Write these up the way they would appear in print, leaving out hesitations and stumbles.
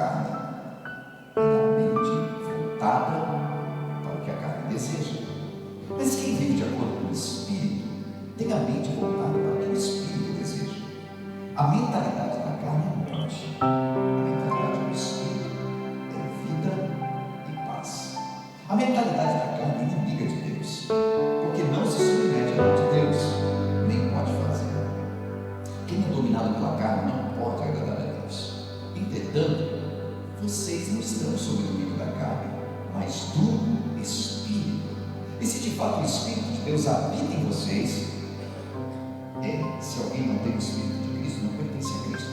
carne e na mente voltada para o que a carne deseja. Mas quem vive de acordo com o Espírito tem a mente voltada para o que o Espírito deseja. A mentalidade da carne é morte, a mentalidade do Espírito é vida e paz. A mentalidade da carne é inimiga de Deus, porque não se submete à lei de Deus, nem pode fazer. Quem é dominado pela carne não pode agradar a Deus. Entretanto, vocês não estão sob o domínio da carne, mas do Espírito. E se de fato o Espírito de Deus habita em vocês, se alguém não tem o Espírito de Cristo, não pertence a Cristo.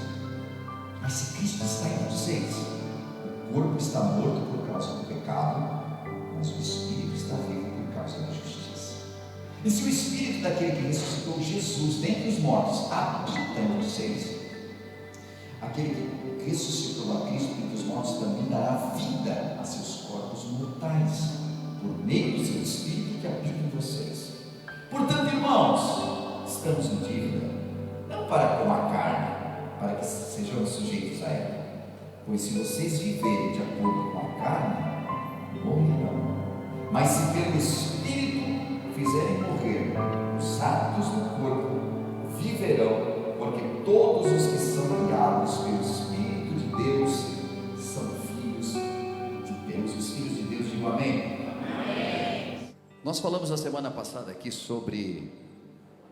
Mas se Cristo está em vocês, o corpo está morto por causa do pecado, mas o Espírito está vivo por causa da justiça. E se o Espírito daquele que ressuscitou Jesus dentre os mortos habita em vocês, aquele que ressuscitou a Cristo dentre os mortos também dará vida a seus corpos mortais, por meio do seu Espírito que habita em vocês. Portanto, irmãos, estamos em dívida, não para com a carne, para que sejamos sujeitos a ela. Pois se vocês viverem de acordo com a carne, morrerão. Mas se pelo Espírito fizerem morrer os atos do corpo, viverão, porque todos os que são guiados pelo Espírito de Deus são filhos de Deus. Os filhos de Deus, digam amém. Nós falamos na semana passada aqui sobre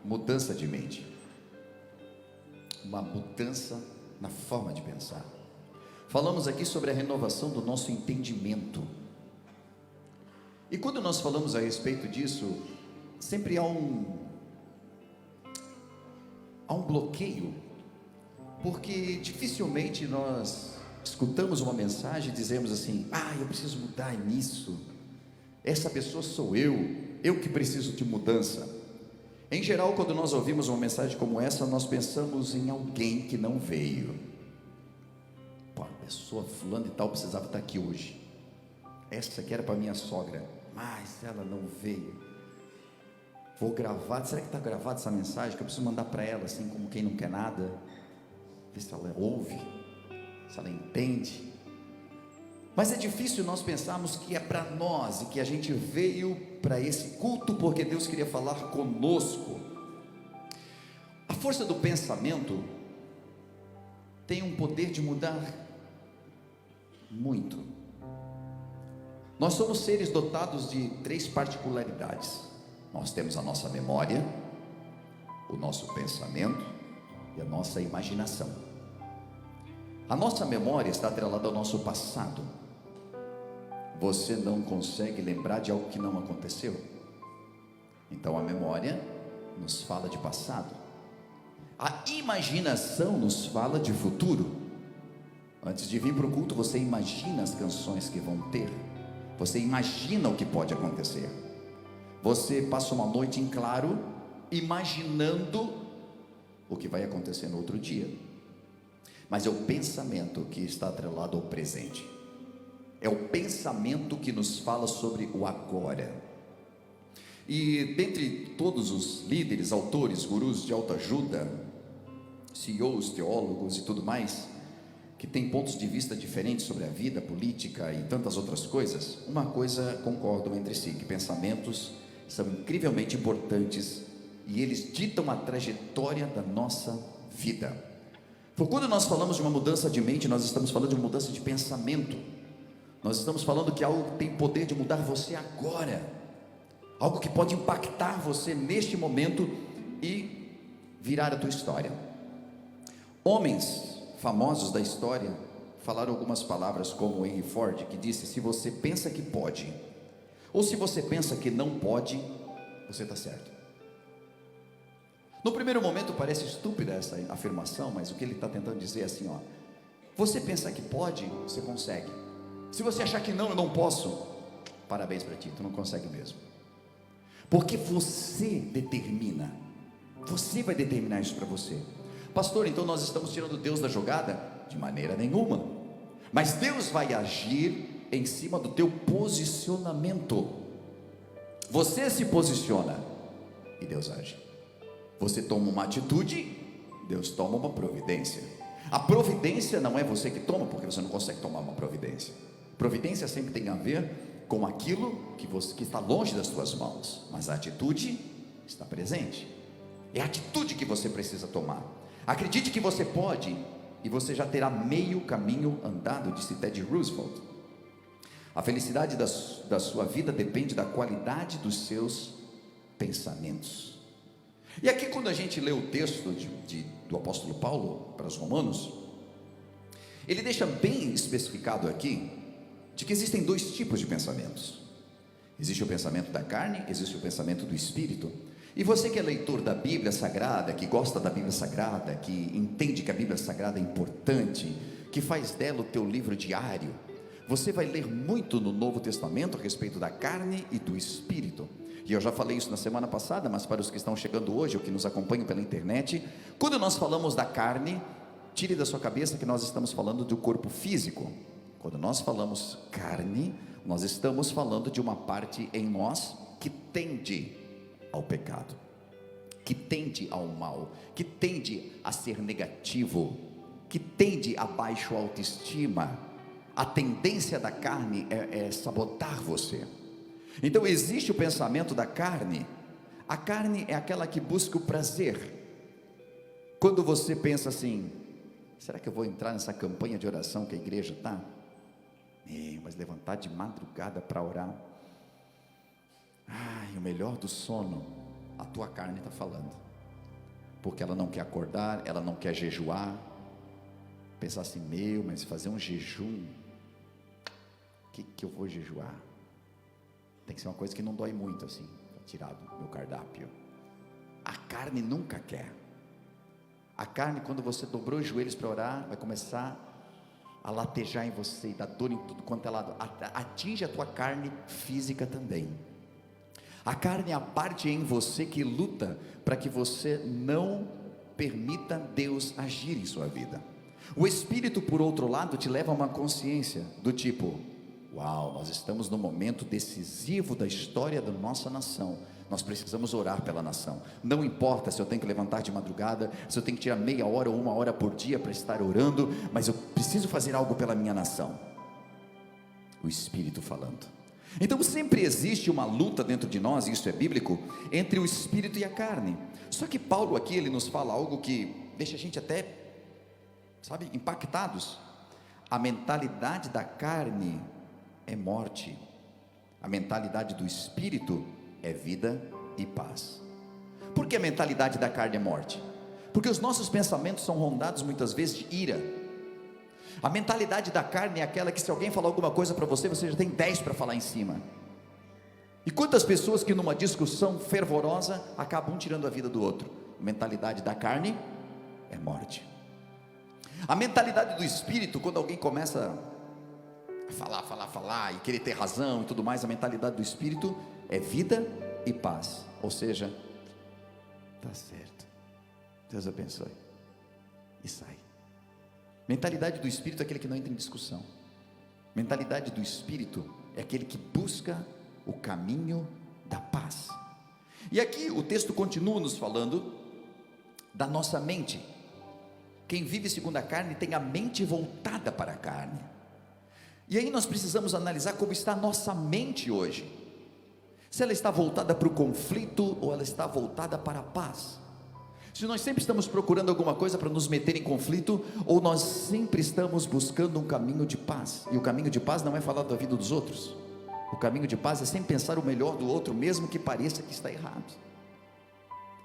mudança de mente, uma mudança na forma de pensar. Falamos aqui sobre a renovação do nosso entendimento. E quando nós falamos a respeito disso, sempre há um bloqueio, porque dificilmente nós escutamos uma mensagem e dizemos assim: eu preciso mudar nisso, essa pessoa sou eu que preciso de mudança. Em geral, quando nós ouvimos uma mensagem como essa, nós pensamos em alguém que não veio. A pessoa fulano e tal precisava estar aqui hoje, essa aqui era para minha sogra, mas ela não veio. Vou gravar, será que está gravada essa mensagem, que eu preciso mandar para ela assim, como quem não quer nada, ver se ela ouve, se ela entende. Mas é difícil nós pensarmos que é para nós, e que a gente veio para esse culto porque Deus queria falar conosco. A força do pensamento tem um poder de mudar muito. Nós somos seres dotados de 3 particularidades. Nós temos a nossa memória, o nosso pensamento e a nossa imaginação. A nossa memória está atrelada ao nosso passado. Você não consegue lembrar de algo que não aconteceu? Então a memória nos fala de passado. A imaginação nos fala de futuro. Antes de vir para o culto, você imagina as canções que vão ter, você imagina o que pode acontecer, você passa uma noite em claro, imaginando o que vai acontecer no outro dia. Mas é o pensamento que está atrelado ao presente, é o pensamento que nos fala sobre o agora. E dentre todos os líderes, autores, gurus de autoajuda, CEOs, teólogos e tudo mais, que tem pontos de vista diferentes sobre a vida, política e tantas outras coisas, uma coisa concordam entre si, que pensamentos são incrivelmente importantes e eles ditam a trajetória da nossa vida. Por quando nós falamos de uma mudança de mente, nós estamos falando de uma mudança de pensamento. Nós estamos falando que algo tem poder de mudar você agora, algo que pode impactar você neste momento e virar a tua história. Homens famosos da história falaram algumas palavras, como Henry Ford, que disse: se você pensa que pode, ou se você pensa que não pode, você está certo. No primeiro momento parece estúpida essa afirmação, mas o que ele está tentando dizer é assim: você pensa que pode, você consegue. Se você achar que não, eu não posso, parabéns para ti, tu não consegue mesmo. Porque você determina, você vai determinar isso para você. Pastor, então nós estamos tirando Deus da jogada? De maneira nenhuma. Mas Deus vai agir em cima do teu posicionamento. Você se posiciona e Deus age. Você toma uma atitude, Deus toma uma providência. A providência não é você que toma, porque você não consegue tomar uma providência. Providência sempre tem a ver com aquilo que está longe das suas mãos, mas a atitude está presente. É a atitude que você precisa tomar. Acredite que você pode, e você já terá meio caminho andado, disse Teddy Roosevelt. A felicidade da sua vida depende da qualidade dos seus pensamentos. E aqui, quando a gente lê o texto do apóstolo Paulo para os romanos, ele deixa bem especificado aqui de que existem dois tipos de pensamentos. Existe o pensamento da carne, existe o pensamento do espírito. E você que é leitor da Bíblia Sagrada, que gosta da Bíblia Sagrada, que entende que a Bíblia Sagrada é importante, que faz dela o teu livro diário, você vai ler muito no Novo Testamento a respeito da carne e do espírito. E eu já falei isso na semana passada, mas para os que estão chegando hoje, ou que nos acompanham pela internet, quando nós falamos da carne, tire da sua cabeça que nós estamos falando do corpo físico. Quando nós falamos carne, nós estamos falando de uma parte em nós que tende ao pecado, que tende ao mal, que tende a ser negativo, que tende a baixa autoestima. A tendência da carne é sabotar você. Então existe o pensamento da carne. A carne é aquela que busca o prazer. Quando você pensa assim: será que eu vou entrar nessa campanha de oração que a igreja está? Mas levantar de madrugada para orar, o melhor do sono, a tua carne está falando, porque ela não quer acordar, ela não quer jejuar. Pensar assim: mas fazer um jejum, o que eu vou jejuar? Tem que ser uma coisa que não dói muito assim, para tirar do meu cardápio. A carne nunca quer. A carne, quando você dobrou os joelhos para orar, vai começar a latejar em você, e dar dor em tudo quanto é lado. Atinge a tua carne física também. A carne é a parte em você que luta para que você não permita Deus agir em sua vida. O espírito, por outro lado, te leva a uma consciência do tipo: uau, nós estamos num momento decisivo da história da nossa nação, nós precisamos orar pela nação. Não importa se eu tenho que levantar de madrugada, se eu tenho que tirar meia hora ou 1 hora por dia para estar orando, mas eu preciso fazer algo pela minha nação. O espírito falando. Então sempre existe uma luta dentro de nós, e isso é bíblico, entre o espírito e a carne. Só que Paulo aqui, ele nos fala algo que deixa a gente até, impactados. A mentalidade da carne é morte, a mentalidade do espírito é vida e paz. Por que a mentalidade da carne é morte? Porque os nossos pensamentos são rondados muitas vezes de ira. A mentalidade da carne é aquela que, se alguém falar alguma coisa para você, você já tem 10 para falar em cima. E quantas pessoas que numa discussão fervorosa acabam tirando a vida do outro? A mentalidade da carne é morte. A mentalidade do espírito, quando alguém começa a falar e querer ter razão e tudo mais, a mentalidade do espírito é vida e paz. Ou seja, tá certo, Deus abençoe, e sai. Mentalidade do espírito é aquele que não entra em discussão. Mentalidade do espírito é aquele que busca o caminho da paz. E aqui o texto continua nos falando da nossa mente. Quem vive segundo a carne tem a mente voltada para a carne. E aí nós precisamos analisar como está a nossa mente hoje. Se ela está voltada para o conflito ou ela está voltada para a paz. Se nós sempre estamos procurando alguma coisa para nos meter em conflito, ou nós sempre estamos buscando um caminho de paz. E o caminho de paz não é falar da vida dos outros. O caminho de paz é sempre pensar o melhor do outro, mesmo que pareça que está errado.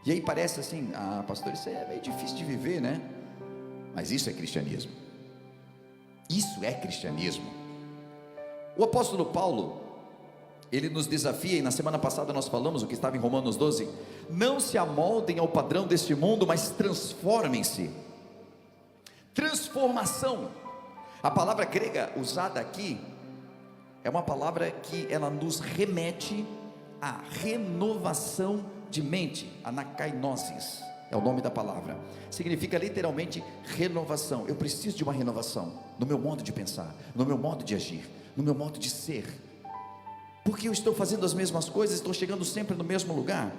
E aí parece assim: pastor, isso é meio difícil de viver, né? Mas isso é cristianismo. Isso é cristianismo. O apóstolo Paulo, ele nos desafia, e na semana passada nós falamos o que estava em Romanos 12: não se amoldem ao padrão deste mundo, mas transformem-se. Transformação. A palavra grega usada aqui é uma palavra que ela nos remete à renovação de mente. Anakainosis é o nome da palavra. Significa literalmente renovação. Eu preciso de uma renovação no meu modo de pensar, no meu modo de agir, no meu modo de ser. Porque eu estou fazendo as mesmas coisas, estou chegando sempre no mesmo lugar.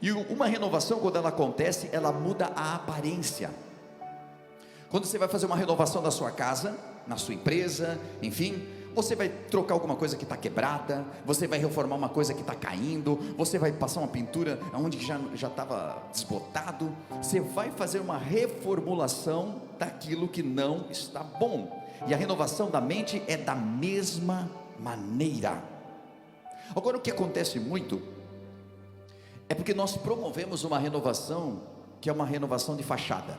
E uma renovação, quando ela acontece, ela muda a aparência. Quando você vai fazer uma renovação da sua casa, na sua empresa, enfim, você vai trocar alguma coisa que está quebrada, você vai reformar uma coisa que está caindo, você vai passar uma pintura onde já estava desbotado, você vai fazer uma reformulação daquilo que não está bom. E a renovação da mente é da mesma maneira. Agora, o que acontece muito é porque nós promovemos uma renovação que é uma renovação de fachada.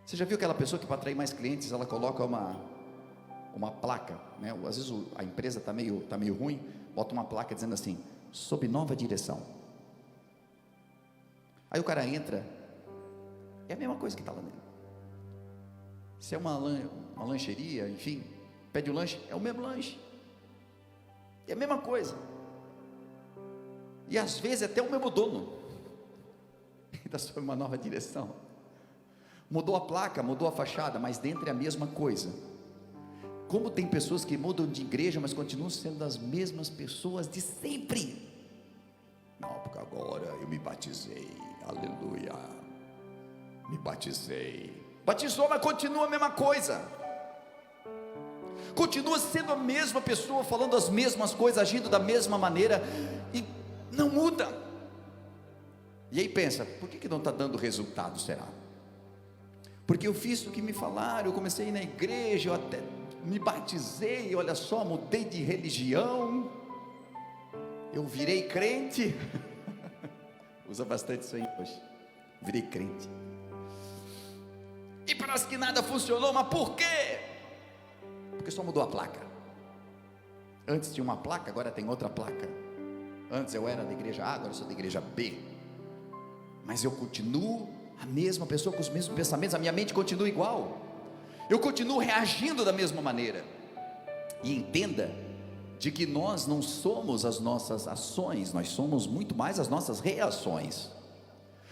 Você já viu aquela pessoa que, para atrair mais clientes, ela coloca uma placa, né? Às vezes a empresa está meio ruim, bota uma placa dizendo assim: sob nova direção. Aí o cara entra, é a mesma coisa que está lá dentro. Se é uma lancheria, enfim, pede o lanche, é o mesmo lanche, é a mesma coisa, e às vezes até o mesmo dono, está sob uma nova direção. Mudou a placa, mudou a fachada, mas dentro é a mesma coisa. Como tem pessoas que mudam de igreja, mas continuam sendo as mesmas pessoas de sempre. Não, porque agora eu me batizei, aleluia, me batizei. Batizou, mas continua a mesma coisa. Continua sendo a mesma pessoa, falando as mesmas coisas, agindo da mesma maneira, e não muda. E aí pensa, por que não está dando resultado, será? Porque eu fiz o que me falaram, eu comecei a ir na igreja, eu até me batizei, olha só, mudei de religião, eu virei crente. Usa bastante isso aí hoje, virei crente, e parece que nada funcionou. Mas por quê? Porque só mudou a placa. Antes tinha uma placa, agora tem outra placa. Antes eu era da igreja A, agora eu sou da igreja B, mas eu continuo a mesma pessoa, com os mesmos pensamentos, a minha mente continua igual, eu continuo reagindo da mesma maneira. E entenda de que nós não somos as nossas ações, nós somos muito mais as nossas reações,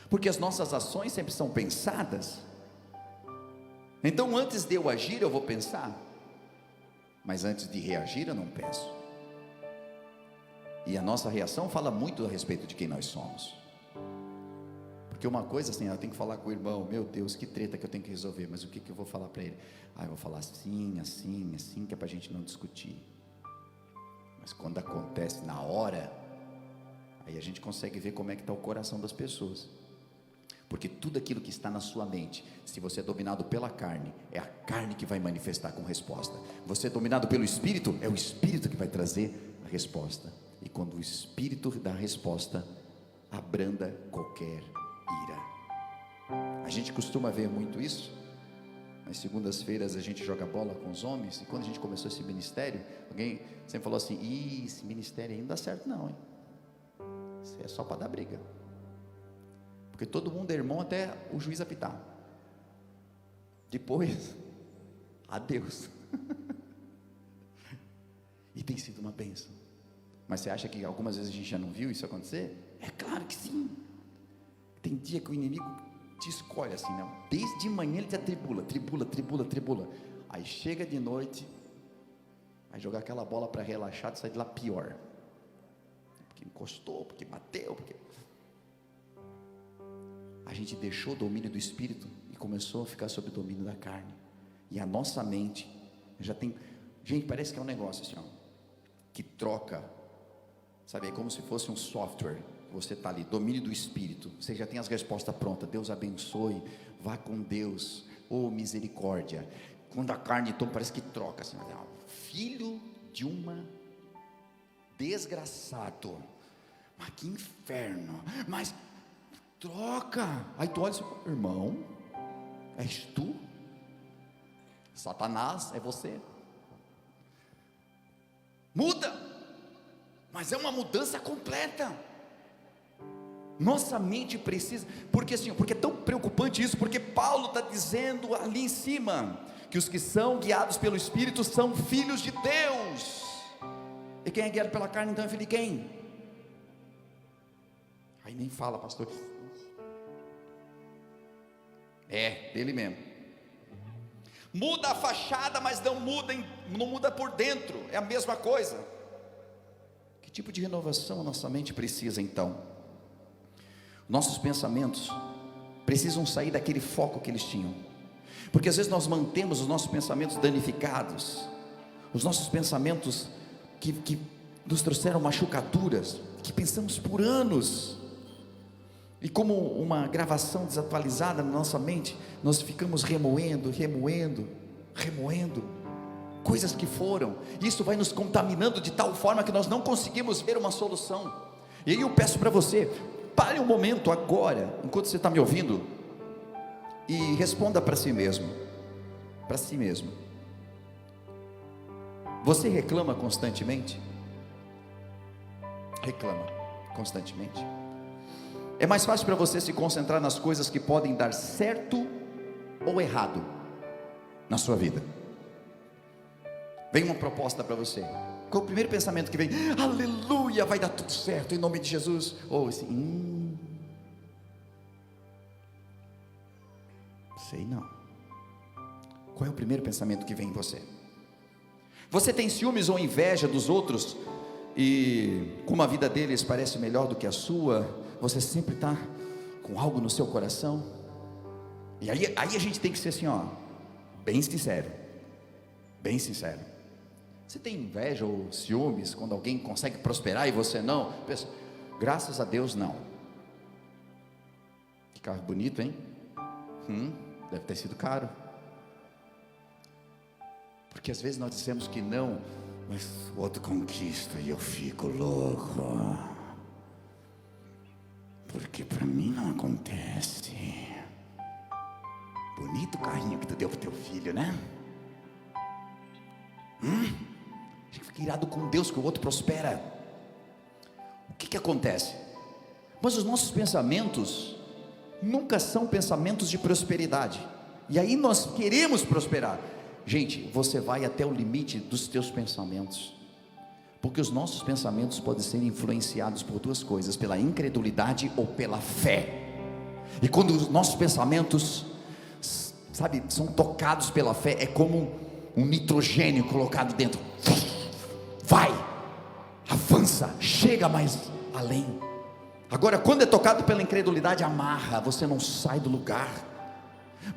porque as nossas ações sempre são pensadas. Então antes de eu agir eu vou pensar, mas antes de reagir eu não penso. E a nossa reação fala muito a respeito de quem nós somos. Porque uma coisa assim, eu tenho que falar com o irmão, meu Deus, que treta que eu tenho que resolver, mas o que eu vou falar para ele? Eu vou falar assim, assim, assim, que é para a gente não discutir. Mas quando acontece na hora, aí a gente consegue ver como é que está o coração das pessoas. Porque tudo aquilo que está na sua mente, se você é dominado pela carne, é a carne que vai manifestar com resposta. Você é dominado pelo Espírito, é o Espírito que vai trazer a resposta. E quando o Espírito dá a resposta, abranda qualquer ira. A gente costuma ver muito isso. Nas segundas-feiras a gente joga bola com os homens, e quando a gente começou esse ministério, alguém sempre falou assim: esse ministério aí não dá certo não, hein? Isso é só para dar briga, porque todo mundo é irmão até o juiz apitar, depois, adeus. E tem sido uma bênção. Mas você acha que algumas vezes a gente já não viu isso acontecer? É claro que sim. Tem dia que o inimigo te escolhe assim, não? Desde de manhã ele te atribula. Aí chega de noite, vai jogar aquela bola para relaxar, tu sai de lá pior, porque encostou, porque bateu, porque a gente deixou o domínio do Espírito e começou a ficar sob o domínio da carne. E a nossa mente já tem, gente, parece que é um negócio assim, ó, que troca, sabe, é como se fosse um software. Você está ali, domínio do Espírito, você já tem as respostas prontas. Deus abençoe, vá com Deus, oh misericórdia. Quando a carne toma, parece que troca assim, filho de uma desgraçado, mas que inferno, mas troca. Aí tu olha e diz: irmão, és tu? Satanás é você? Muda, mas é uma mudança completa. Nossa mente precisa, porque assim, porque é tão preocupante isso, porque Paulo está dizendo ali em cima, que os que são guiados pelo Espírito são filhos de Deus. E quem é guiado pela carne então é filho de quem? Aí nem fala, pastor. É, dele mesmo. Muda a fachada, mas não muda por dentro, é a mesma coisa. Que tipo de renovação a nossa mente precisa então? Nossos pensamentos precisam sair daquele foco que eles tinham. Porque às vezes nós mantemos os nossos pensamentos danificados, os nossos pensamentos que nos trouxeram machucaduras, que pensamos por anos, e como uma gravação desatualizada na nossa mente, nós ficamos remoendo coisas que foram, e isso vai nos contaminando de tal forma que nós não conseguimos ver uma solução. E aí eu peço para você, pare um momento agora, enquanto você está me ouvindo, e responda para si mesmo, você reclama constantemente? Reclama constantemente? É mais fácil para você se concentrar nas coisas que podem dar certo ou errado na sua vida? Vem uma proposta para você, qual é o primeiro pensamento que vem? Aleluia, vai dar tudo certo em nome de Jesus. Ou assim, sei não. Qual é o primeiro pensamento que vem em você? Você tem ciúmes ou inveja dos outros, e como a vida deles parece melhor do que a sua, você sempre está com algo no seu coração? E aí a gente tem que ser assim, bem sincero. Você tem inveja ou ciúmes quando alguém consegue prosperar e você não? Pensa, graças a Deus não. Que carro bonito, hein? Deve ter sido caro. Porque às vezes nós dizemos que não, mas o outro conquista e eu fico louco, porque para mim não acontece. Bonito o carrinho que tu deu para o teu filho, né? A gente fica irado com Deus que o outro prospera. O que acontece? Mas os nossos pensamentos nunca são pensamentos de prosperidade, e aí nós queremos prosperar. Gente, você vai até o limite dos teus pensamentos, porque os nossos pensamentos podem ser influenciados por duas coisas: pela incredulidade ou pela fé. E quando os nossos pensamentos, são tocados pela fé, é como um nitrogênio colocado dentro. Vai, avança, chega mais além. Agora, quando é tocado pela incredulidade, amarra, você não sai do lugar.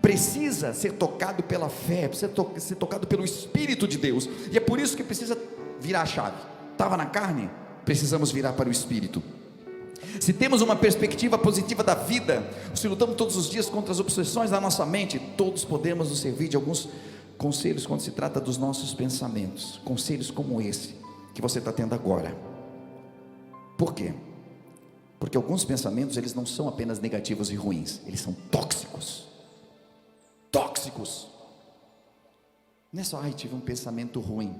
Precisa ser tocado pela fé, precisa ser tocado pelo Espírito de Deus, e é por isso que precisa virar a chave. Estava na carne, precisamos virar para o Espírito. Se temos uma perspectiva positiva da vida, se lutamos todos os dias contra as obsessões da nossa mente, todos podemos nos servir de alguns conselhos quando se trata dos nossos pensamentos, conselhos como esse que você está tendo agora. Por quê? Porque alguns pensamentos, eles não são apenas negativos e ruins, eles são tóxicos. Não é só, tive um pensamento ruim.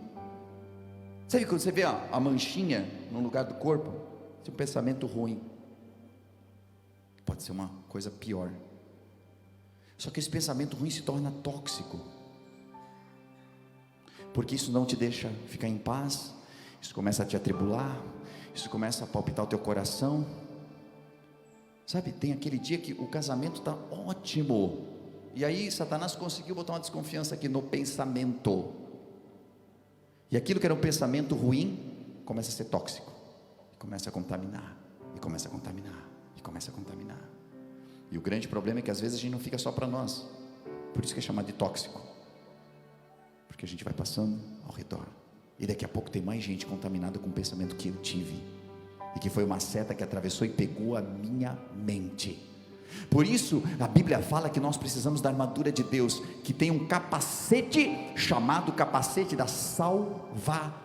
Sabe quando você vê a manchinha no lugar do corpo? Esse é um pensamento ruim. Pode ser uma coisa pior. Só que esse pensamento ruim se torna tóxico, porque isso não te deixa ficar em paz. Isso começa a te atribular, isso começa a palpitar o teu coração. Sabe, tem aquele dia que o casamento está ótimo, e aí Satanás conseguiu botar uma desconfiança aqui no pensamento, e aquilo que era um pensamento ruim começa a ser tóxico, e começa a contaminar, e começa a contaminar, e começa a contaminar. E o grande problema é que às vezes a gente não fica só para nós, por isso que é chamado de tóxico, porque a gente vai passando ao redor, e daqui a pouco tem mais gente contaminada com o pensamento que eu tive, e que foi uma seta que atravessou e pegou a minha mente. Por isso a Bíblia fala que nós precisamos da armadura de Deus, que tem um capacete chamado capacete da salvação.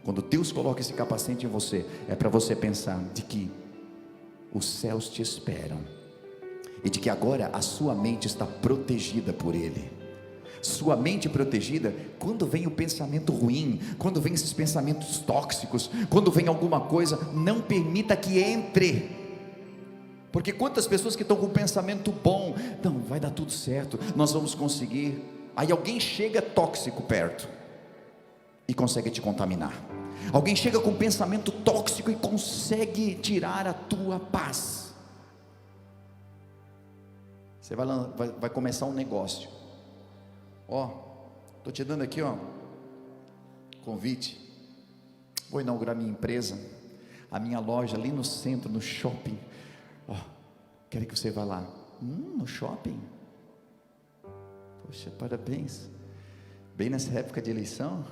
Quando Deus coloca esse capacete em você, é para você pensar de que os céus te esperam, e de que agora a sua mente está protegida por Ele. Sua mente protegida, quando vem o pensamento ruim, quando vem esses pensamentos tóxicos, quando vem alguma coisa, não permita que entre. Porque quantas pessoas que estão com um pensamento bom, não, vai dar tudo certo, nós vamos conseguir. Aí alguém chega tóxico perto e consegue te contaminar. Alguém chega com um pensamento tóxico e consegue tirar a tua paz. Você vai começar um negócio. Estou te dando aqui, convite. Vou inaugurar minha empresa, a minha loja ali no centro, no shopping. Quero que você vá lá. No shopping? Poxa, parabéns. Bem nessa época de eleição.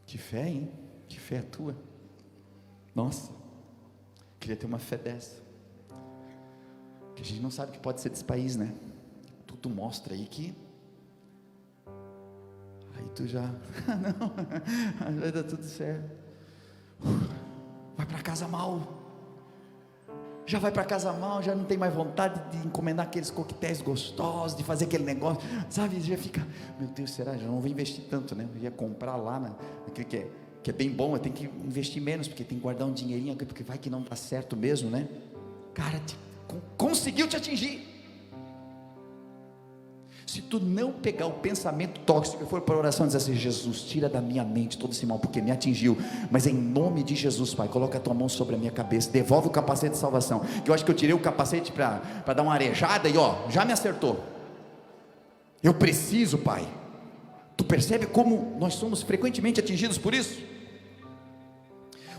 Que fé, hein? Que fé a tua. Nossa, queria ter uma fé dessa. Que a gente não sabe o que pode ser desse país, né? Tudo mostra aí que... Aí tu já... não, vai dar tudo certo. Vai para casa mal. Já vai para casa mal, já não tem mais vontade de encomendar aqueles coquetéis gostosos, de fazer aquele negócio, sabe? Já fica, meu Deus, será? Já não vou investir tanto, né? Eu ia comprar lá naquele que é bem bom, eu tenho que investir menos, porque tem que guardar um dinheirinho, porque vai que não dá certo mesmo, né? Cara, conseguiu te atingir. Se tu não pegar o pensamento tóxico e for para a oração e dizer assim: Jesus, tira da minha mente todo esse mal, porque me atingiu, mas em nome de Jesus, Pai, coloca a tua mão sobre a minha cabeça, devolve o capacete de salvação, que eu acho que eu tirei o capacete para dar uma arejada e já me acertou. Eu preciso, Pai. Tu percebe como nós somos frequentemente atingidos por isso?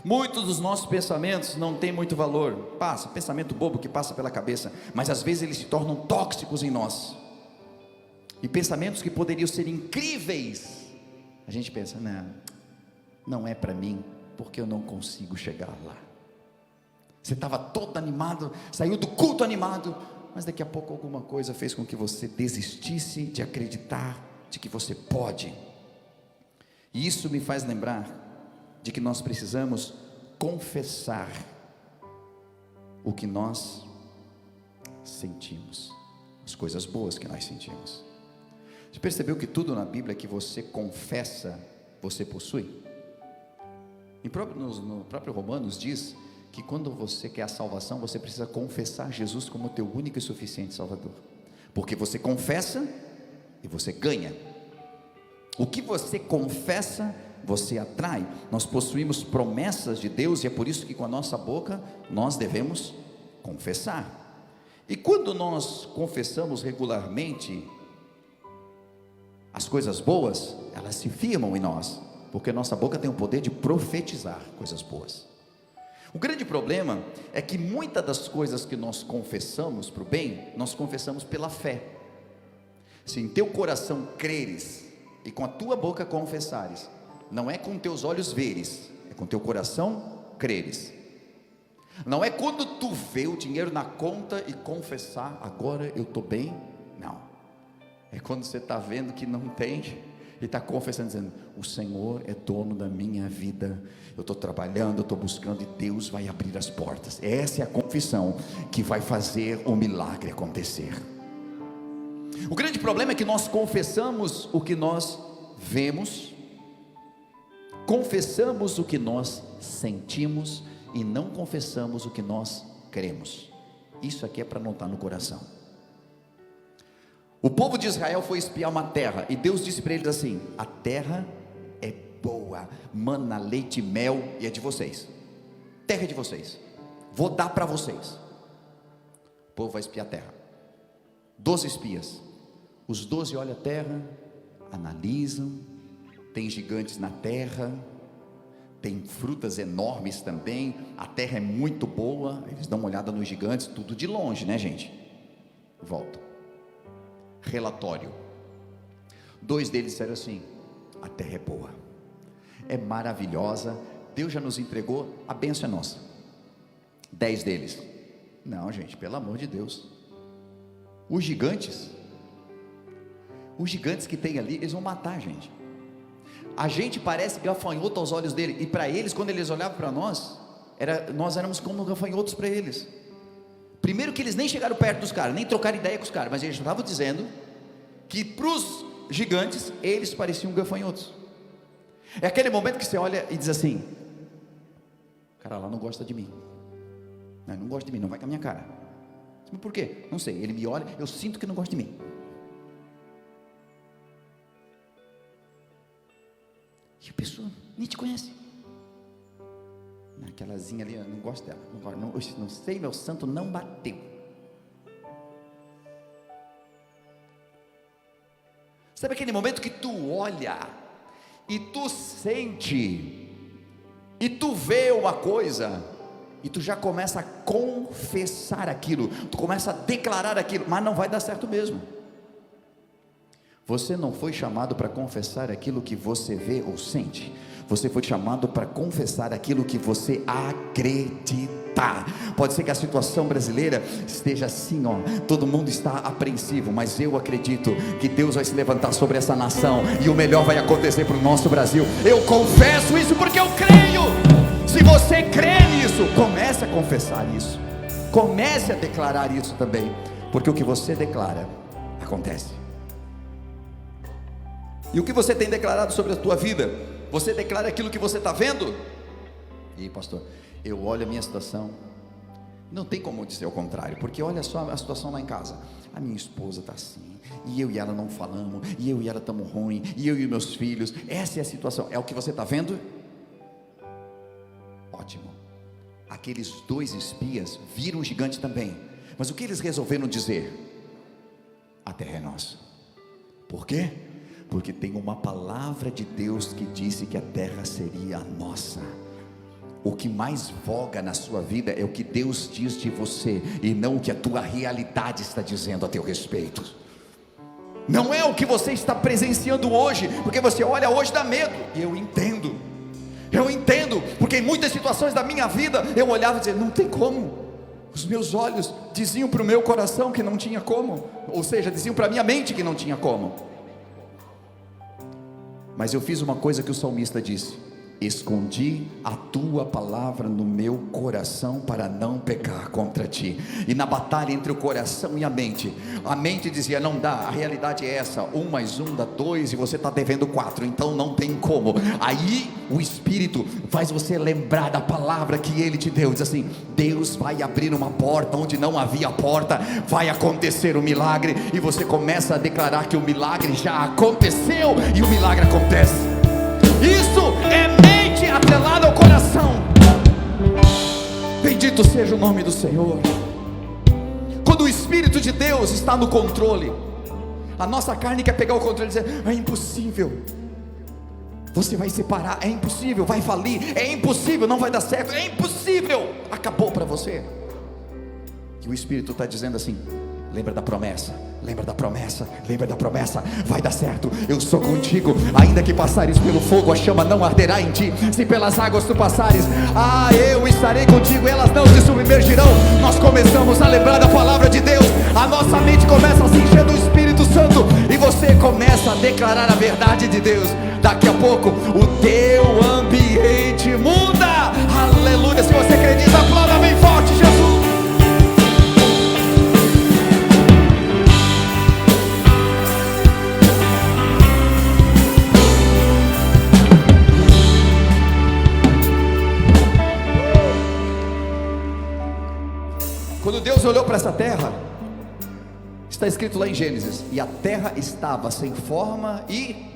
Muitos dos nossos pensamentos não têm muito valor, pensamento bobo que passa pela cabeça, mas às vezes eles se tornam tóxicos em nós. E pensamentos que poderiam ser incríveis, a gente pensa, não é para mim, porque eu não consigo chegar lá. Você estava todo animado, saiu do culto animado, mas daqui a pouco alguma coisa fez com que você desistisse de acreditar de que você pode. E isso me faz lembrar de que nós precisamos confessar o que nós sentimos, as coisas boas que nós sentimos. Você percebeu que tudo na Bíblia que você confessa, você possui? No próprio Romanos diz que quando você quer a salvação, você precisa confessar Jesus como teu único e suficiente Salvador, porque você confessa e você ganha. O que você confessa, você atrai. Nós possuímos promessas de Deus, e é por isso que com a nossa boca nós devemos confessar. E quando nós confessamos regularmente as coisas boas, elas se firmam em nós, porque nossa boca tem o poder de profetizar coisas boas. O grande problema é que muitas das coisas que nós confessamos para o bem, nós confessamos pela fé. Se em teu coração creres e com a tua boca confessares, não é com teus olhos veres, é com teu coração creres. Não é quando tu vê o dinheiro na conta e confessar, agora eu estou bem, não. É quando você está vendo que não tem e está confessando, dizendo: o Senhor é dono da minha vida, eu estou trabalhando, eu estou buscando, e Deus vai abrir as portas. Essa é a confissão que vai fazer o milagre acontecer. O grande problema é que nós confessamos o que nós vemos, confessamos o que nós sentimos e não confessamos o que nós cremos. Isso aqui é para anotar no coração. O povo de Israel foi espiar uma terra, e Deus disse para eles assim: a terra é boa, mana, leite e mel, e é de vocês, terra é de vocês, vou dar para vocês. O povo vai espiar a terra, 12 espias, os 12 olham a terra, analisam, tem gigantes na terra, tem frutas enormes também, a terra é muito boa, eles dão uma olhada nos gigantes, tudo de longe, né, gente? Voltam. Relatório. 2 deles disseram assim: a terra é boa, é maravilhosa, Deus já nos entregou, a bênção é nossa. 10 deles: não, gente, pelo amor de Deus, os gigantes que tem ali, eles vão matar a gente parece gafanhoto aos olhos dele, e para eles, quando eles olhavam para nós, nós éramos como gafanhotos para eles. Primeiro que eles nem chegaram perto dos caras, nem trocaram ideia com os caras, mas eles estavam dizendo que para os gigantes, eles pareciam gafanhotos. É aquele momento que você olha e diz assim: o cara lá não gosta de mim, não gosta de mim, não vai com a minha cara. Mas por quê? Não sei, ele me olha, eu sinto que não gosta de mim. E a pessoa nem te conhece. Aquelazinha ali, eu não gosto dela, não sei, meu santo não bateu. Sabe aquele momento que tu olha e tu sente e tu vê uma coisa e tu já começa a confessar aquilo, tu começa a declarar aquilo, mas não vai dar certo mesmo. Você não foi chamado para confessar aquilo que você vê ou sente. Você foi chamado para confessar aquilo que você acredita. Pode ser que a situação brasileira esteja assim, ó, todo mundo está apreensivo, mas eu acredito que Deus vai se levantar sobre essa nação e o melhor vai acontecer para o nosso Brasil. Eu confesso isso porque eu creio. Se você crê nisso, comece a confessar isso, comece a declarar isso também, porque o que você declara acontece. E o que você tem declarado sobre a tua vida? Você declara aquilo que você está vendo? E pastor, eu olho a minha situação, não tem como dizer o contrário, porque olha só a situação lá em casa. A minha esposa está assim, e eu e ela não falamos, e eu e ela estamos ruins, e eu e meus filhos. Essa é a situação. É o que você está vendo? Ótimo. Aqueles 2 espias viram um gigante também, mas o que eles resolveram dizer? A terra é nossa. Por quê? Porque tem uma palavra de Deus que disse que a terra seria a nossa. O que mais voga na sua vida é o que Deus diz de você, e não o que a tua realidade está dizendo a teu respeito. Não é o que você está presenciando hoje, porque você olha hoje dá medo, e eu entendo, porque em muitas situações da minha vida, eu olhava e dizia, não tem como. Os meus olhos diziam para o meu coração que não tinha como, ou seja, diziam para a minha mente que não tinha como. Mas eu fiz uma coisa que o salmista disse: escondi a tua palavra no meu coração para não pecar contra ti. E na batalha entre o coração e a mente dizia, não dá, a realidade é essa, 1 mais 1 dá 2, e você está devendo 4, então não tem como. Aí o Espírito faz você lembrar da palavra que Ele te deu, diz assim, Deus vai abrir uma porta onde não havia porta, vai acontecer um milagre, e você começa a declarar que o milagre já aconteceu, e o milagre acontece. Isso é mente atrelada ao coração. Bendito seja o nome do Senhor. Quando o Espírito de Deus está no controle, a nossa carne quer pegar o controle e dizer, é impossível, você vai separar, é impossível, vai falir, é impossível, não vai dar certo, é impossível, acabou para você. E o Espírito está dizendo assim, lembra da promessa, lembra da promessa, lembra da promessa, vai dar certo, eu sou contigo, ainda que passares pelo fogo, a chama não arderá em ti, se pelas águas tu passares, eu estarei contigo, elas não te submergirão. Nós começamos a lembrar da palavra de Deus, a nossa mente começa a se encher do Espírito Santo, e você começa a declarar a verdade de Deus. Daqui a pouco, o teu ambiente muda, aleluia. Se você acredita, aplauda bem forte, Jesus. Quando Deus olhou para essa terra, está escrito lá em Gênesis, e a terra estava sem forma e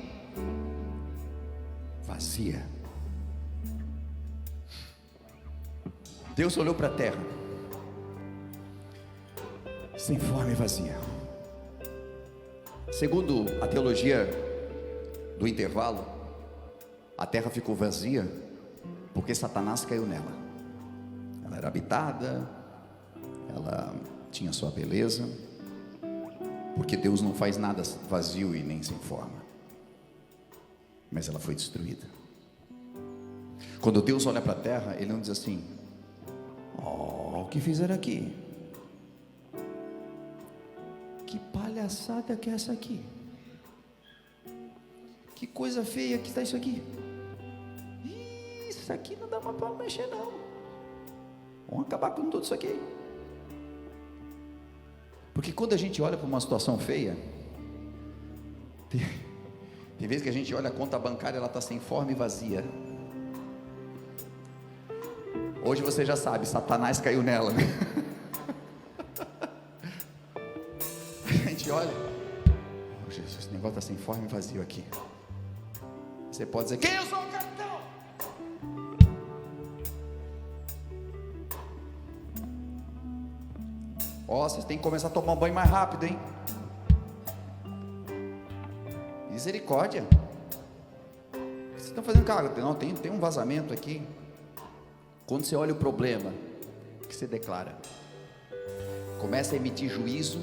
vazia. Deus olhou para a terra, sem forma e vazia. Segundo a teologia do intervalo, a terra ficou vazia porque Satanás caiu nela. Ela era habitada, ela tinha sua beleza, porque Deus não faz nada vazio e nem sem forma. Mas ela foi destruída. Quando Deus olha para a terra, Ele não diz assim, o que fizeram aqui? Que palhaçada que é essa aqui? Que coisa feia que está isso aqui? Isso aqui não dá mais para mexer não. Vamos acabar com tudo isso aqui. Porque quando a gente olha para uma situação feia, tem vezes que a gente olha a conta bancária, ela está sem forma e vazia. Hoje você já sabe, Satanás caiu nela, né? A gente olha, Jesus, esse negócio está sem forma e vazio aqui. Você pode dizer, quem usou o cartão? Vocês têm que começar a tomar um banho mais rápido, hein? Misericórdia. O que vocês estão fazendo, cara? Não, tem um vazamento aqui. Quando você olha o problema, o que você declara? Começa a emitir juízo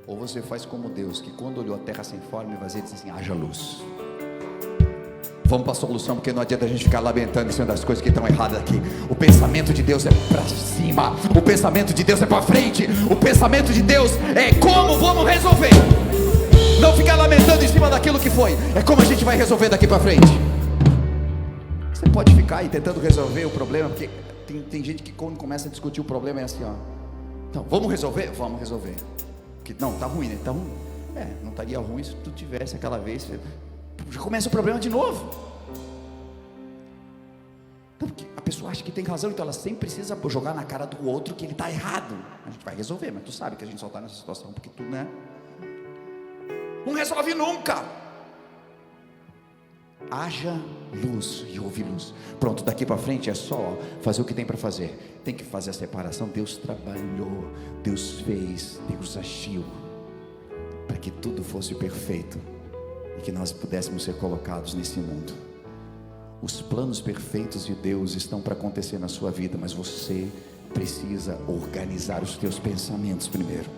ou você faz como Deus, que quando olhou a terra sem forma e vazia, disse assim: haja luz. Vamos para a solução, porque não adianta a gente ficar lamentando em cima das coisas que estão erradas aqui. O pensamento de Deus é para cima, o pensamento de Deus é para frente, o pensamento de Deus é como vamos resolver. Não ficar lamentando em cima daquilo que foi, é como a gente vai resolver daqui para frente. Você pode ficar aí tentando resolver o problema, porque tem gente que quando começa a discutir o problema é assim, ó. Então, vamos resolver? Vamos resolver. Porque, não, tá ruim, né? Tá ruim. Não estaria ruim se tu tivesse aquela vez. Já começa o problema de novo. Então, porque a pessoa acha que tem razão, então ela sempre precisa jogar na cara do outro que ele está errado. A gente vai resolver, mas tu sabe que a gente só está nessa situação porque tu, né? Não resolve nunca. Haja luz e houve luz. Pronto, daqui para frente é só fazer o que tem para fazer. Tem que fazer a separação. Deus trabalhou, Deus fez, Deus agiu para que tudo fosse perfeito e que nós pudéssemos ser colocados nesse mundo. Os planos perfeitos de Deus estão para acontecer na sua vida, mas você precisa organizar os teus pensamentos primeiro.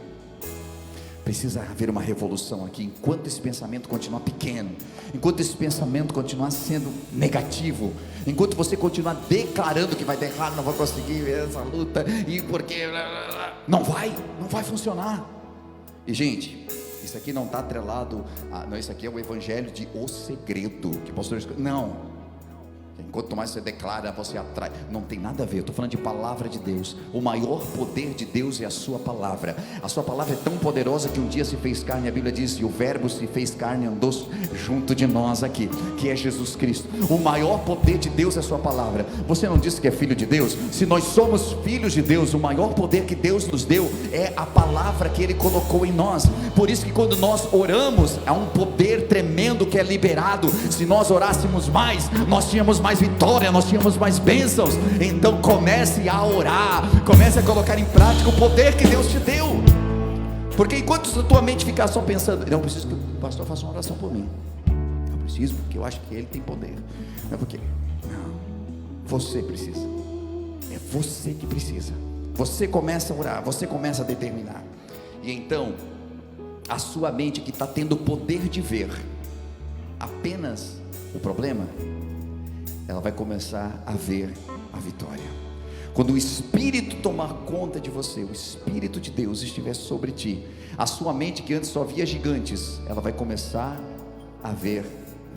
Precisa haver uma revolução aqui. Enquanto esse pensamento continuar pequeno, enquanto esse pensamento continuar sendo negativo, enquanto você continuar declarando que vai dar errado, não vai conseguir essa luta, e porque não vai funcionar. E gente, isso aqui não está atrelado não, isso aqui é o evangelho de O Segredo, que pastor, não. Enquanto mais você declara, você atrai. Não tem nada a ver, eu estou falando de palavra de Deus. O maior poder de Deus é a sua palavra. A sua palavra é tão poderosa que um dia se fez carne. A Bíblia diz: e o verbo se fez carne e andou junto de nós aqui, que é Jesus Cristo. O maior poder de Deus é a sua palavra. Você não disse que é filho de Deus? Se nós somos filhos de Deus, o maior poder que Deus nos deu é a palavra que Ele colocou em nós. Por isso que quando nós oramos, há um poder tremendo que é liberado. Se nós orássemos mais, nós tínhamos mais vitória, nós tínhamos mais bênçãos. Então comece a orar, comece a colocar em prática o poder que Deus te deu. Porque enquanto a tua mente ficar só pensando, não, eu preciso que o pastor faça uma oração por mim, eu preciso porque eu acho que ele tem poder, não é porque, não, você precisa, é você que precisa. Você começa a orar, você começa a determinar, e então a sua mente que está tendo o poder de ver apenas o problema, ela vai começar a ver a vitória. Quando o Espírito tomar conta de você, o Espírito de Deus estiver sobre ti, a sua mente que antes só via gigantes, ela vai começar a ver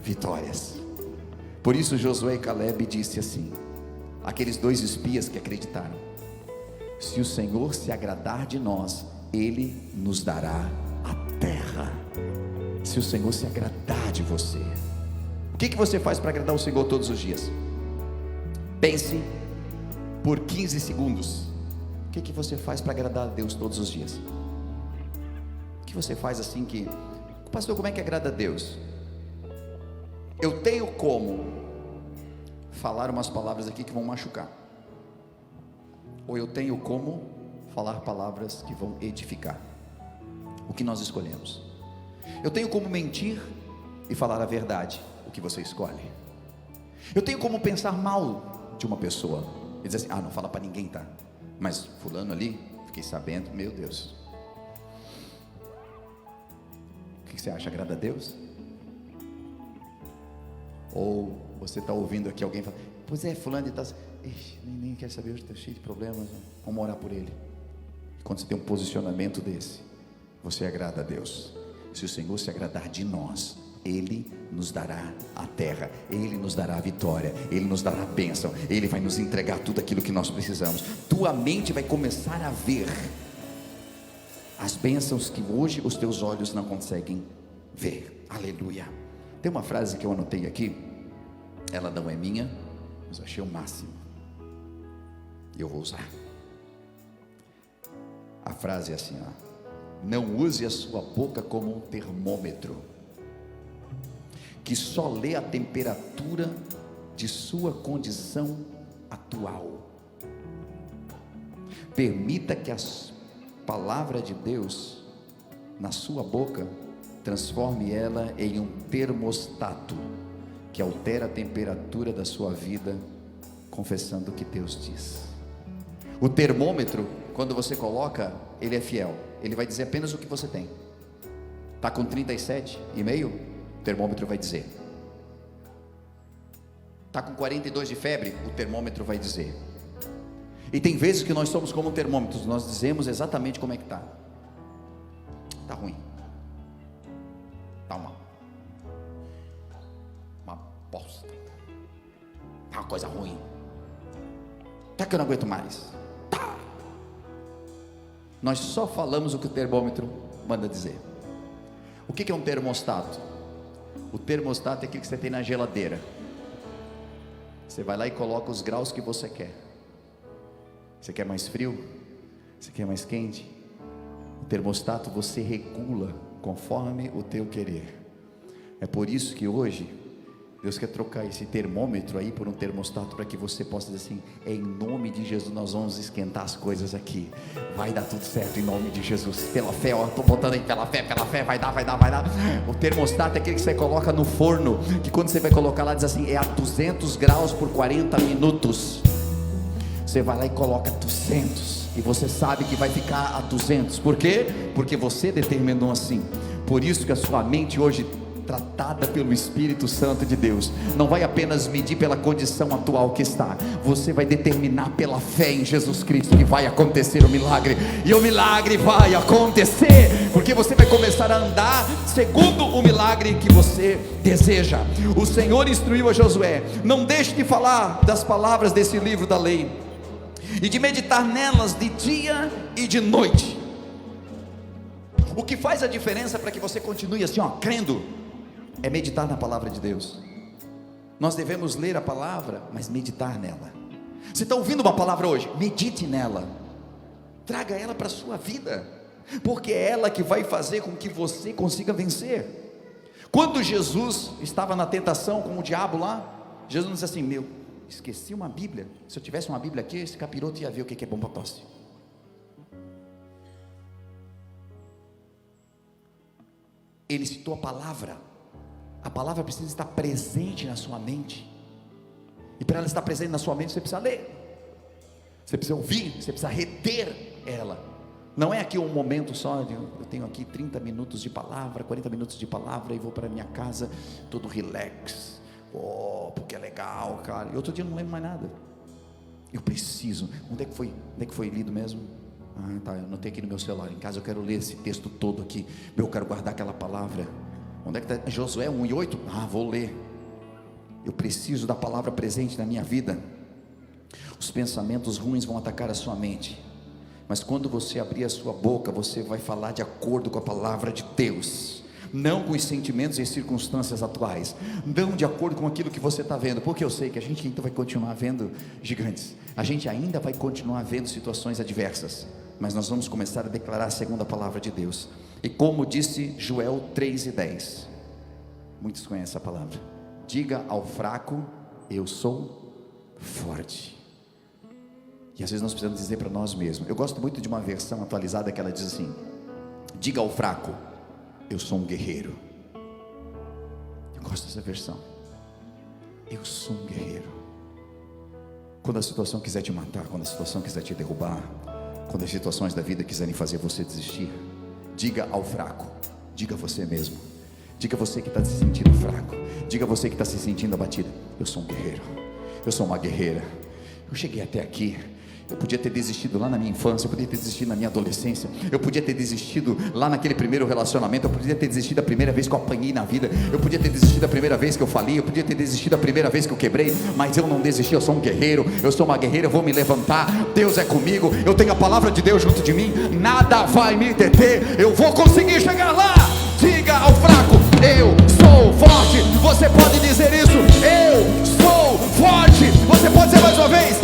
vitórias. Por isso Josué e Caleb disse assim, aqueles dois espias que acreditaram: se o Senhor se agradar de nós, Ele nos dará a terra. Se o Senhor se agradar de você, o que você faz para agradar o Senhor todos os dias? Pense por 15 segundos. O que você faz para agradar a Deus todos os dias? O que você faz assim que, pastor, como é que agrada a Deus? Eu tenho como falar umas palavras aqui que vão machucar, ou eu tenho como falar palavras que vão edificar. O que nós escolhemos? Eu tenho como mentir e falar a verdade. O que você escolhe? Eu tenho como pensar mal de uma pessoa e dizer assim: não fala para ninguém, tá? Mas fulano ali, fiquei sabendo, meu Deus. O que você acha? Agrada a Deus? Ou você está ouvindo aqui alguém falar: pois é, fulano está, nem quer saber, hoje está cheio de problemas, vamos orar por ele. Quando você tem um posicionamento desse, você agrada a Deus. Se o Senhor se agradar de nós, Ele nos dará a terra, Ele nos dará a vitória, Ele nos dará a bênção, Ele vai nos entregar tudo aquilo que nós precisamos. Tua mente vai começar a ver as bênçãos que hoje os teus olhos não conseguem ver. Aleluia. Tem uma frase que eu anotei aqui, ela não é minha, mas eu achei o máximo, e eu vou usar. A frase é assim, não use a sua boca como um termômetro, que só lê a temperatura de sua condição atual. Permita que a palavra de Deus na sua boca transforme ela em um termostato que altera a temperatura da sua vida, confessando o que Deus diz. O termômetro, quando você coloca, ele é fiel, ele vai dizer apenas o que você tem. Está com 37,5? O termômetro vai dizer. Está com 42 de febre? O termômetro vai dizer. E tem vezes que nós somos como termômetros, nós dizemos exatamente como é que está. Está ruim. Está uma bosta. Está uma coisa ruim. Está que eu não aguento mais. Tá. Nós só falamos o que o termômetro manda dizer. O que é um termostato? O termostato é aquilo que você tem na geladeira. Você vai lá e coloca os graus que você quer. Você quer mais frio? Você quer mais quente? O termostato você regula conforme o teu querer. É por isso que hoje Deus quer trocar esse termômetro aí por um termostato, para que você possa dizer assim: em nome de Jesus nós vamos esquentar as coisas aqui, vai dar tudo certo em nome de Jesus, pela fé, ó, estou botando aí, pela fé, vai dar. O termostato é aquele que você coloca no forno, que quando você vai colocar lá diz assim, é a 200 graus por 40 minutos, você vai lá e coloca 200, e você sabe que vai ficar a 200, por quê? Porque você determinou assim. Por isso que a sua mente hoje, tratada pelo Espírito Santo de Deus, não vai apenas medir pela condição atual que está, você vai determinar pela fé em Jesus Cristo que vai acontecer o milagre, e o milagre vai acontecer, porque você vai começar a andar segundo o milagre que você deseja. O Senhor instruiu a Josué: não deixe de falar das palavras desse livro da lei, e de meditar nelas de dia e de noite. O que faz a diferença para que você continue assim, crendo, é meditar na palavra de Deus. Nós devemos ler a palavra, mas meditar nela. Você está ouvindo uma palavra hoje? Medite nela, traga ela para a sua vida, porque é ela que vai fazer com que você consiga vencer. Quando Jesus estava na tentação com o diabo lá, Jesus não disse assim: esqueci uma Bíblia, se eu tivesse uma Bíblia aqui, esse capiroto ia ver o que é bom para tosse. Ele citou a palavra precisa estar presente na sua mente, e para ela estar presente na sua mente, você precisa ler, você precisa ouvir, você precisa reter ela. Não é aqui um momento só de, eu tenho aqui 30 minutos de palavra, 40 minutos de palavra, e vou para minha casa todo relax, porque é legal, cara, e outro dia eu não lembro mais nada. Eu preciso, onde é que foi lido mesmo? Tá, eu anotei aqui no meu celular, em casa eu quero ler esse texto todo aqui, eu quero guardar aquela palavra. Onde é que está? Josué 1:8? Vou ler. Eu preciso da palavra presente na minha vida. Os pensamentos ruins vão atacar a sua mente, mas quando você abrir a sua boca, você vai falar de acordo com a palavra de Deus, não com os sentimentos e circunstâncias atuais, não de acordo com aquilo que você está vendo, porque eu sei que a gente ainda vai continuar vendo gigantes, a gente ainda vai continuar vendo situações adversas, mas nós vamos começar a declarar segundo a palavra de Deus. E como disse Joel 3:10, muitos conhecem a palavra: diga ao fraco, eu sou forte. E às vezes nós precisamos dizer para nós mesmos. Eu gosto muito de uma versão atualizada que ela diz assim: diga ao fraco, eu sou um guerreiro. Eu gosto dessa versão. Eu sou um guerreiro. Quando a situação quiser te matar, quando a situação quiser te derrubar, quando as situações da vida quiserem fazer você desistir, diga ao fraco, diga a você mesmo, diga a você que está se sentindo fraco, diga a você que está se sentindo abatido: eu sou um guerreiro, eu sou uma guerreira, eu cheguei até aqui. Eu podia ter desistido lá na minha infância, eu podia ter desistido na minha adolescência, eu podia ter desistido lá naquele primeiro relacionamento, eu podia ter desistido a primeira vez que eu apanhei na vida, eu podia ter desistido a primeira vez que eu falei, eu podia ter desistido a primeira vez que eu quebrei, mas eu não desisti. Eu sou um guerreiro, eu sou uma guerreira, eu vou me levantar, Deus é comigo, eu tenho a palavra de Deus junto de mim, nada vai me deter, eu vou conseguir chegar lá. Diga ao fraco, eu sou forte. Você pode dizer isso: eu sou forte. Você pode dizer mais uma vez: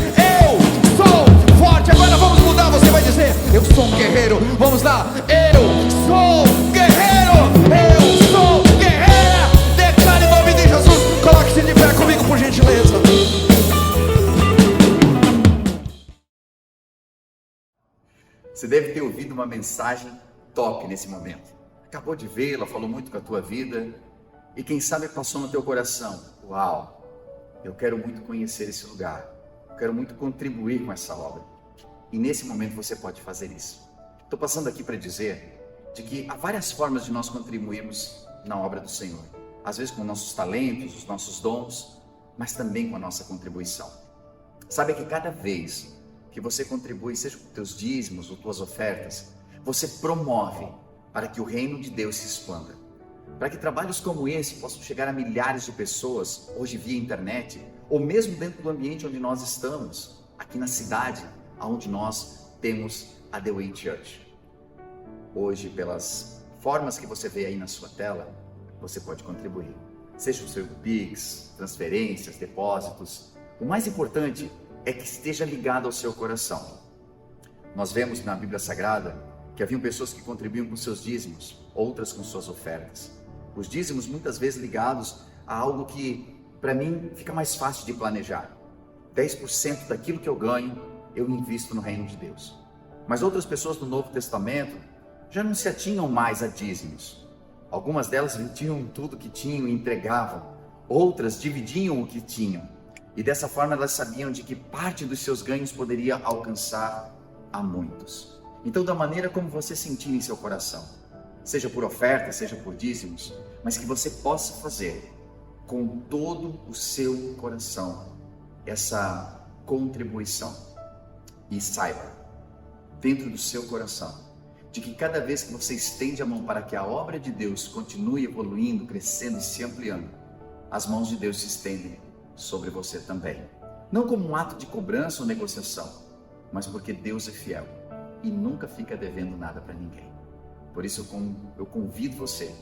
eu sou forte. Agora vamos mudar, você vai dizer: eu sou um guerreiro. Vamos lá: eu sou guerreiro, eu sou guerreira. Declare em nome de Jesus. Coloque-se de pé comigo, por gentileza. Você deve ter ouvido uma mensagem top nesse momento. Acabou de vê-la, falou muito com a tua vida, e quem sabe passou no teu coração: uau, eu quero muito conhecer esse lugar, eu quero muito contribuir com essa obra. E nesse momento você pode fazer isso. Estou passando aqui para dizer de que há várias formas de nós contribuirmos na obra do Senhor. Às vezes com nossos talentos, os nossos dons, mas também com a nossa contribuição. Sabe que cada vez que você contribui, seja com teus dízimos ou tuas ofertas, você promove para que o reino de Deus se expanda. Para que trabalhos como esse possam chegar a milhares de pessoas, hoje via internet, ou mesmo dentro do ambiente onde nós estamos, aqui na cidade, onde nós temos a The Way Church. Hoje, pelas formas que você vê aí na sua tela, você pode contribuir. Seja o seu Pix, transferências, depósitos. O mais importante é que esteja ligado ao seu coração. Nós vemos na Bíblia Sagrada que haviam pessoas que contribuíam com seus dízimos, outras com suas ofertas. Os dízimos muitas vezes ligados a algo que, para mim, fica mais fácil de planejar. 10% daquilo que eu ganho, eu invisto no reino de Deus. Mas outras pessoas do Novo Testamento já não se atinham mais a dízimos. Algumas delas vendiam tudo que tinham e entregavam. Outras dividiam o que tinham. E dessa forma elas sabiam de que parte dos seus ganhos poderia alcançar a muitos. Então, da maneira como você sentir em seu coração, seja por oferta, seja por dízimos, mas que você possa fazer com todo o seu coração essa contribuição. E saiba, dentro do seu coração, de que cada vez que você estende a mão para que a obra de Deus continue evoluindo, crescendo e se ampliando, as mãos de Deus se estendem sobre você também. Não como um ato de cobrança ou negociação, mas porque Deus é fiel e nunca fica devendo nada para ninguém. Por isso eu convido você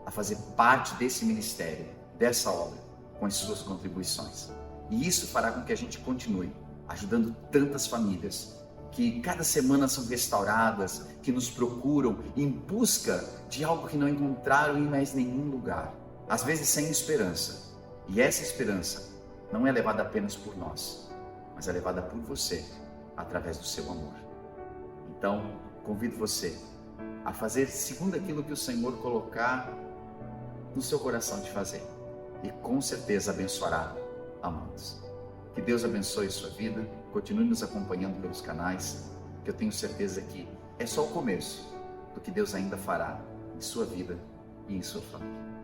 a fazer parte desse ministério, dessa obra, com as suas contribuições. E isso fará com que a gente continue ajudando tantas famílias que cada semana são restauradas, que nos procuram em busca de algo que não encontraram em mais nenhum lugar. Às vezes sem esperança. E essa esperança não é levada apenas por nós, mas é levada por você, através do seu amor. Então, convido você a fazer segundo aquilo que o Senhor colocar no seu coração de fazer. E com certeza abençoará a muitos. Que Deus abençoe sua vida, continue nos acompanhando pelos canais, que eu tenho certeza que é só o começo do que Deus ainda fará em sua vida e em sua família.